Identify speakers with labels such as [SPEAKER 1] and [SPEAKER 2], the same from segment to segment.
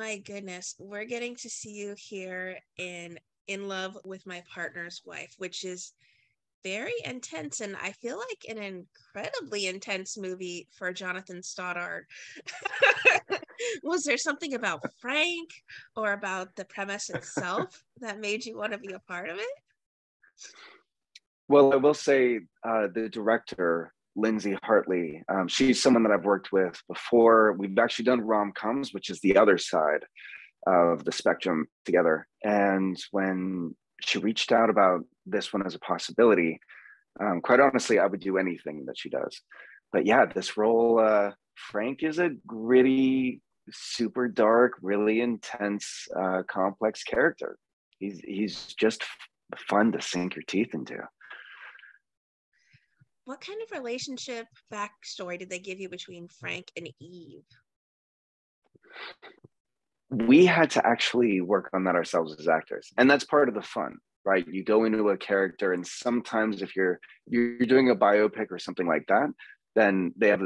[SPEAKER 1] My goodness, we're getting to see you here in Love with My Partner's Wife, which is very intense, and I feel like an incredibly intense movie for Jonathan Stoddard. Was there something about Frank or about the premise itself that made you want to be a part of it?
[SPEAKER 2] Well, I will say the director, Lindsay Hartley, she's someone that I've worked with before. We've actually done rom-coms, which is the other side of the spectrum together. And when she reached out about this one as a possibility, quite honestly, I would do anything that she does. But yeah, this role, Frank is a gritty, super dark, really intense, complex character. He's just fun to sink your teeth into.
[SPEAKER 1] What kind of relationship backstory did they give you between Frank and Eve?
[SPEAKER 2] We had to actually work on that ourselves as actors, and that's part of the fun, right? You go into a character, and sometimes if you're doing a biopic or something like that, then they have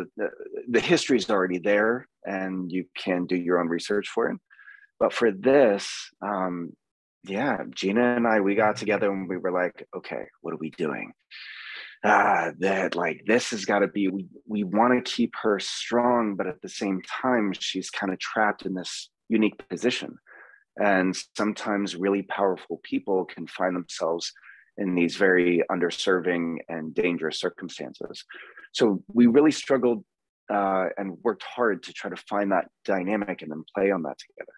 [SPEAKER 2] the history is already there, and you can do your own research for it. But for this, yeah, Gina and I, we got together and we were like, okay, what are we doing? That like this has got to be, we want to keep her strong, but at the same time she's kind of trapped in this unique position, and sometimes really powerful people can find themselves in these very underserving and dangerous circumstances. So we really struggled and worked hard to try to find that dynamic and then play on that together.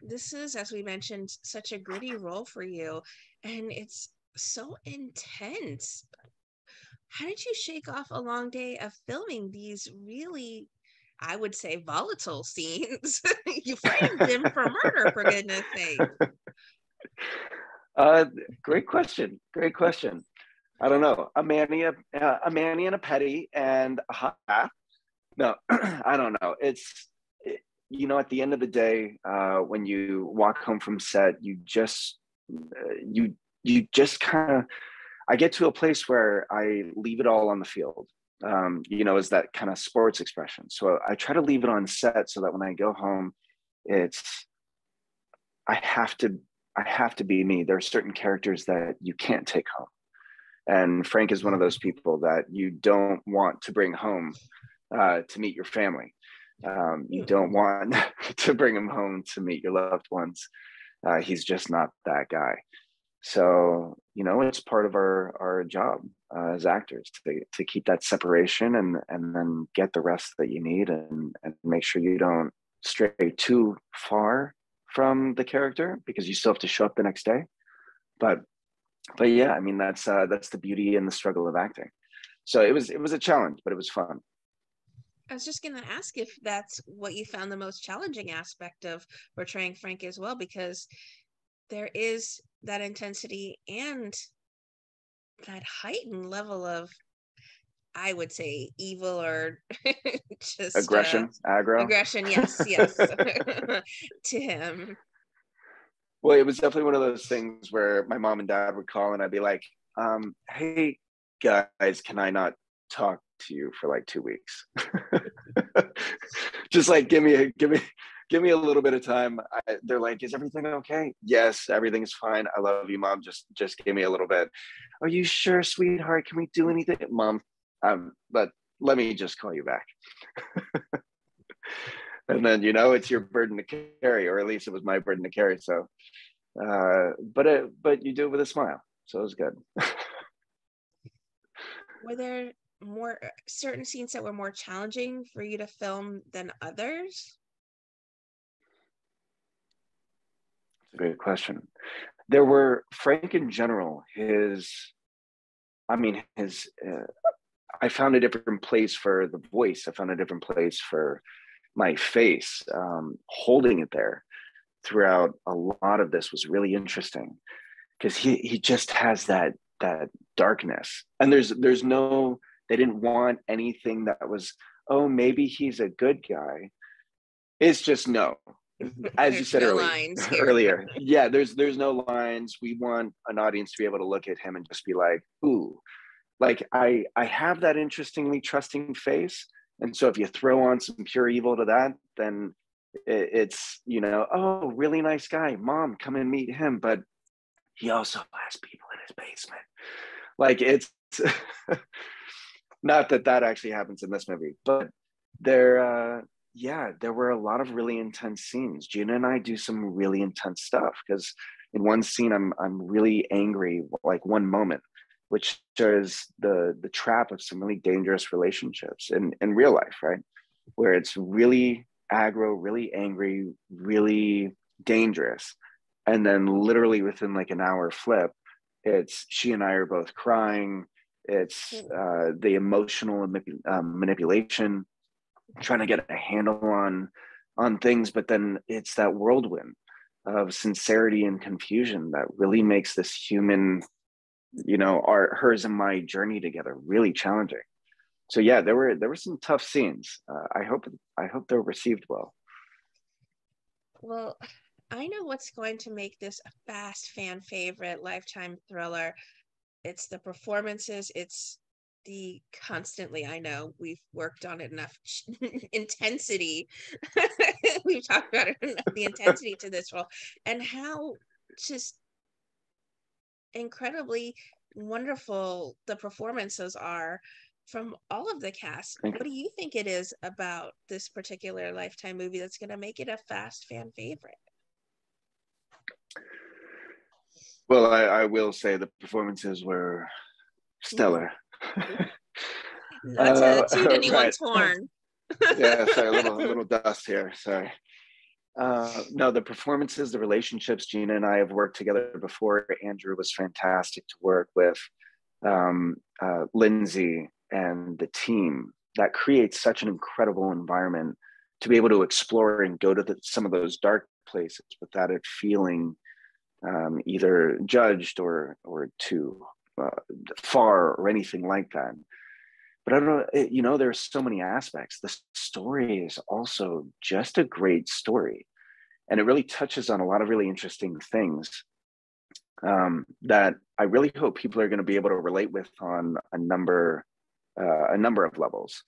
[SPEAKER 1] This is, as we mentioned, such a gritty role for you, and it's so intense. How did you shake off a long day of filming these really, I would say, volatile scenes? You framed him for murder, for goodness sake.
[SPEAKER 2] Great question. Great question. I don't know. A Manny and a Petty and a hot bath. No, I don't know. You know, at the end of the day, when you walk home from set, you just kind of, I get to a place where I leave it all on the field, you know, is that kind of sports expression. So I try to leave it on set so that when I go home, I have to be me. There are certain characters that you can't take home. And Frank is one of those people that you don't want to bring home to meet your family. You don't want to bring him home to meet your loved ones. He's just not that guy. So, you know, it's part of our job as actors to keep that separation and then get the rest that you need and make sure you don't stray too far from the character, because you still have to show up the next day. But yeah, I mean, that's the beauty and the struggle of acting. So it was a challenge, but it was fun.
[SPEAKER 1] I was just going to ask if that's what you found the most challenging aspect of portraying Frank as well, because there is that intensity and that heightened level of, I would say, evil or just
[SPEAKER 2] aggression.
[SPEAKER 1] Yes, yes, to him.
[SPEAKER 2] Well, it was definitely one of those things where my mom and dad would call and I'd be like, hey guys, can I not talk to you for like 2 weeks? Just like give me a little bit of time. They're like, is everything okay? Yes, everything's fine. I love you, Mom. Just give me a little bit. Are you sure, sweetheart? Can we do anything? Mom, but let me just call you back. And then, you know, it's your burden to carry, or at least it was my burden to carry. So, but you do it with a smile. So it was good.
[SPEAKER 1] Were there more certain scenes that were more challenging for you to film than others?
[SPEAKER 2] That's a great question. There were, Frank in general, I found a different place for the voice. I found a different place for my face. Holding it there throughout a lot of this was really interesting, because he just has that darkness, and there's no, they didn't want anything that was, oh, maybe he's a good guy. It's just no, as you said
[SPEAKER 1] no
[SPEAKER 2] earlier, yeah, there's no lines. We want an audience to be able to look at him and just be like, ooh, like I have that interestingly trusting face, and so if you throw on some pure evil to that, then it's, you know, oh, really nice guy, mom, come and meet him, but he also has people in his basement. Like it's not that that actually happens in this movie, but there were a lot of really intense scenes. Gina and I do some really intense stuff because in one scene I'm really angry, like one moment, which shows the trap of some really dangerous relationships in real life, right? Where it's really aggro, really angry, really dangerous. And then literally within like an hour flip, it's she and I are both crying. It's the emotional manipulation, trying to get a handle on things, but then it's that whirlwind of sincerity and confusion that really makes this human, you know, our hers and my journey together really challenging. So yeah, there were some tough scenes. I hope they're received well.
[SPEAKER 1] Well, I know what's going to make this a fast fan favorite lifetime thriller. It's the performances, it's the constantly, I know we've worked on it enough, intensity. We've talked about it enough, the intensity to this role, and how just incredibly wonderful the performances are from all of the cast.
[SPEAKER 2] Thank
[SPEAKER 1] What
[SPEAKER 2] you.
[SPEAKER 1] do you think it is about this particular Lifetime movie that's going to make it a fast fan favorite?
[SPEAKER 2] Well, I will say the performances were stellar.
[SPEAKER 1] Not to toot
[SPEAKER 2] Right.
[SPEAKER 1] anyone's horn.
[SPEAKER 2] Yeah, sorry, a little dust here. Sorry. No, the performances, the relationships. Gina and I have worked together before. Andrew was fantastic to work with. Lindsay and the team, that creates such an incredible environment to be able to explore and go to some of those dark places without it feeling either judged or too far or anything like that. But I don't know, you know, there's so many aspects. The story is also just a great story, and it really touches on a lot of really interesting things that I really hope people are going to be able to relate with on a number of levels.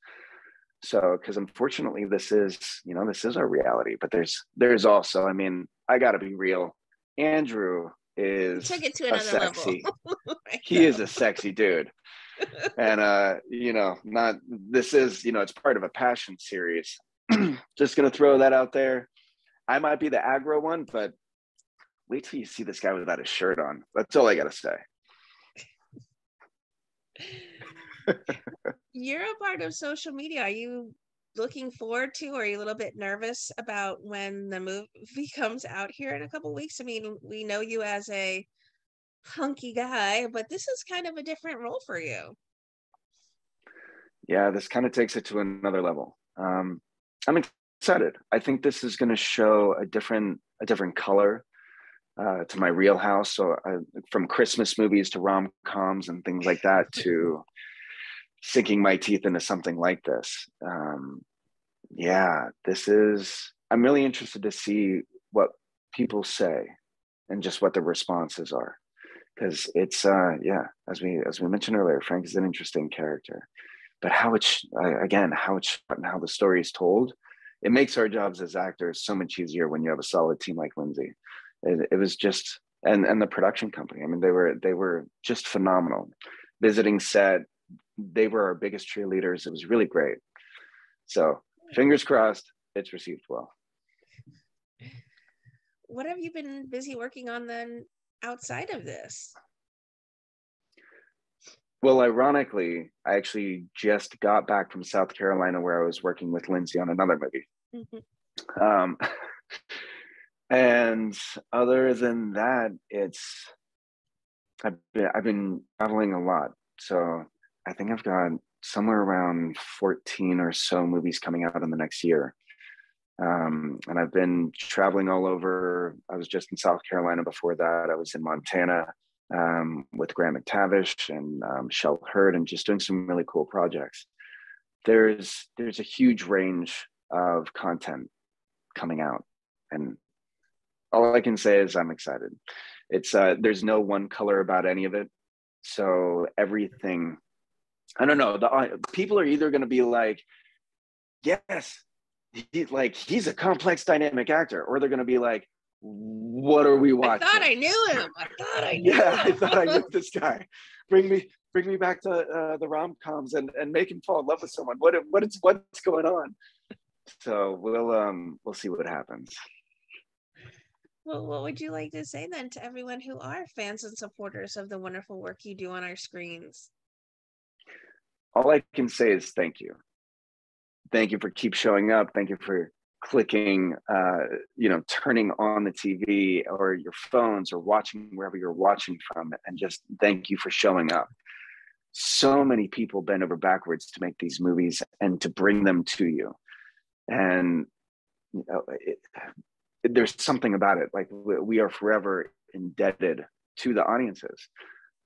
[SPEAKER 2] So, because unfortunately, this is, you know, this is our reality. But there's also, I mean, I got to be real. Andrew
[SPEAKER 1] You
[SPEAKER 2] is
[SPEAKER 1] took it to
[SPEAKER 2] a
[SPEAKER 1] another level.
[SPEAKER 2] sexy.
[SPEAKER 1] Right,
[SPEAKER 2] He is a sexy dude, and you know, not this is, you know, it's part of a passion series. Just gonna throw that out there. I might be the aggro one, but wait till you see this guy without his shirt on. That's all I gotta say.
[SPEAKER 1] You're a part of social media. Are you looking forward to, or are you a little bit nervous about when the movie comes out here in a couple weeks? I mean, we know you as a hunky guy, but this is kind of a different role for you.
[SPEAKER 2] Yeah, this kind of takes it to another level. I'm excited. I think this is going to show a different color to my real house. So from Christmas movies to rom-coms and things like that to sinking my teeth into something like this. Yeah, I'm really interested to see what people say and just what the responses are. Because it's, yeah, as we mentioned earlier, Frank is an interesting character. But how it's shot and how the story is told, it makes our jobs as actors so much easier when you have a solid team like Lindsay. It was just, and the production company. I mean, they were just phenomenal. Visiting set, they were our biggest cheerleaders. It was really great. So fingers crossed, it's received well.
[SPEAKER 1] What have you been busy working on then outside of this?
[SPEAKER 2] Well, ironically, I actually just got back from South Carolina where I was working with Lindsay on another movie. Um, and other than that, I've been traveling a lot. So I think I've got somewhere around 14 or so movies coming out in the next year. And I've been traveling all over. I was just in South Carolina before that. I was in Montana with Graham McTavish and Shel Hurd, and just doing some really cool projects. There's a huge range of content coming out, and all I can say is I'm excited. It's there's no one color about any of it, so everything. I don't know. The people are either going to be like, yes, he's a complex dynamic actor, or they're going to be like, what are we watching?
[SPEAKER 1] I thought I knew him.
[SPEAKER 2] I thought I knew this guy. Bring me back to the rom-coms and make him fall in love with someone. What's going on? So we'll see what happens.
[SPEAKER 1] Well, what would you like to say then to everyone who are fans and supporters of the wonderful work you do on our screens?
[SPEAKER 2] All I can say is thank you. Thank you for keep showing up. Thank you for clicking, turning on the TV or your phones or watching wherever you're watching from, and just thank you for showing up. So many people bend over backwards to make these movies and to bring them to you. And there's something about it. Like, we are forever indebted to the audiences.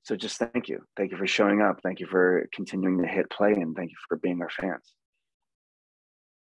[SPEAKER 2] So just thank you. Thank you for showing up. Thank you for continuing to hit play, and thank you for being our fans.